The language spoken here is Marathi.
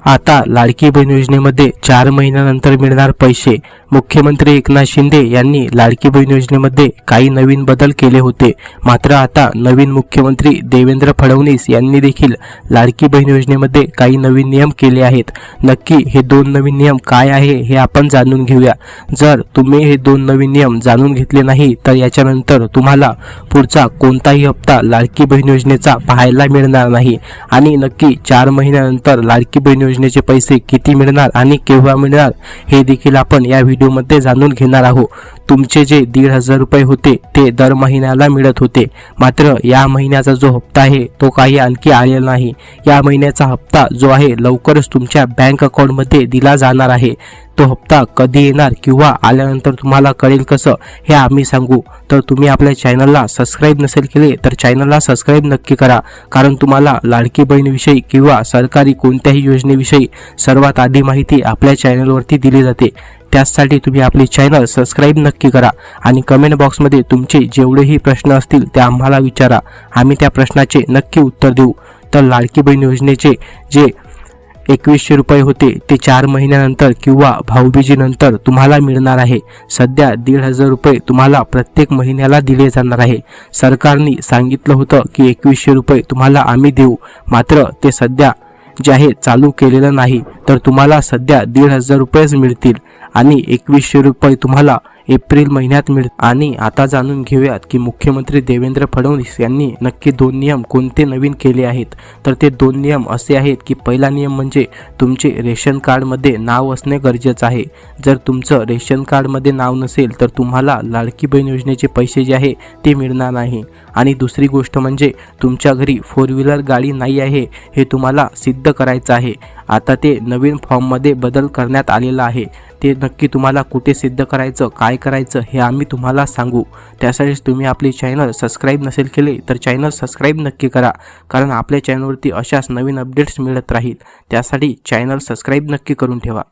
आता लाडकी बहीण योजनेमध्ये 4 महिन्यानंतर मिळणार पैसे। मुख्यमंत्री एकनाथ शिंदे यांनी लाडकी बहीण योजनेमध्ये काही नवीन बदल केले होते, मात्र आता नवीन मुख्यमंत्री देवेंद्र फडणवीस यांनी देखील लाडकी बहीण योजनेमध्ये काही नवीन नियम केले आहेत। नक्की हे 2 नवीन नियम काय आहे हे आपण जाणून घेऊया। जर तुम्ही हे 2 नवीन नियम जाणून घेतले नाही तर याच्यानंतर तुम्हाला पुढचा कोणताही हप्ता लाडकी बहीण योजनेचा पाहायला मिळणार नाही आणि नक्की 4 महिन्यानंतर लाडकी बहीण योजनेचे पैसे किती मिळणार आणि केव्हा मिळणार हे देखील आपण या व्हिडिओमध्ये जाणून घेणार आहोत। तुमचे जे 1,500 रुपये होते ते दर महिन्याला मिळत होते, मात्र या महिन्याचा जो हप्ता आहे तो काही आणखी आलेला नाही। या महिन्याचा हप्ता जो आहे लवकरच तुमच्या बँक अकाउंटमध्ये दिला जाणार आहे। तो हप्ता कधी येणार किंवा आल्यानंतर तुम्हाला कळेल कसं हे आम्ही सांगू। तर तुम्ही आपल्या चॅनलला सबस्क्राईब नसेल केले तर चॅनलला सबस्क्राईब नक्की करा, कारण तुम्हाला लाडकी बहीणविषयी किंवा सरकारी कोणत्याही योजनेविषयी सर्वात आधी माहिती आपल्या चॅनलवरती दिली जाते। त्यासाठी तुम्ही आपले चॅनल सबस्क्राईब नक्की करा आणि कमेंट बॉक्समध्ये तुमचे जेवढेही प्रश्न असतील ते आम्हाला विचारा, आम्ही त्या प्रश्नाचे नक्की उत्तर देऊ। तर लाडकी बहीण योजनेचे जे 2100 रुपये होते ते 4 महिन्यानंतर किंवा भाऊबीजेनंतर तुम्हाला मिळणार आहे। सध्या 1,500 रुपये तुम्हाला प्रत्येक महिन्याला दिले जाणार आहे। सरकारने सांगितलं होतं की 2100 रुपये तुम्हाला आम्ही देऊ, मात्र ते सध्या जे आहे चालू केलेलं नाही। तर तुम्हाला सध्या 1,500 रुपयेच मिळतील आणि 2100 रुपये तुम्हाला एप्रिल महिन्यात मिळतील। आणि आता जाणून घेऊयात की मुख्यमंत्री देवेंद्र फडणवीस यांनी नक्की 2 नियम कोणते नवीन केले आहेत। तर ते 2 नियम असे आहेत की पहिला नियम म्हणजे तुमचे रेशन कार्डमध्ये नाव असणे गरजेचं आहे। जर तुमचं रेशन कार्डमध्ये नाव नसेल तर तुम्हाला लाडकी बहीण योजनेचे पैसे जे आहे ते मिळणार नाही। आणि दुसरी गोष्ट म्हणजे तुमच्या घरी 4 व्हीलर गाडी नाही आहे हे तुम्हाला सिद्ध करायचं आहे। आता ते नवीन फॉर्ममध्ये बदल करण्यात आलेला आहे। ते नक्की तुम्हाला कुठे सिद्ध करायचं, काय करायचं हे आम्ही तुम्हाला सांगू। त्यासाठीच तुम्ही आपले चॅनल सबस्क्राईब नसेल केले तर चॅनल सबस्क्राईब नक्की करा, कारण आपल्या चॅनलवरती अशाच नवीन अपडेट्स मिळत राहील। त्यासाठी चॅनल सबस्क्राईब नक्की करून ठेवा।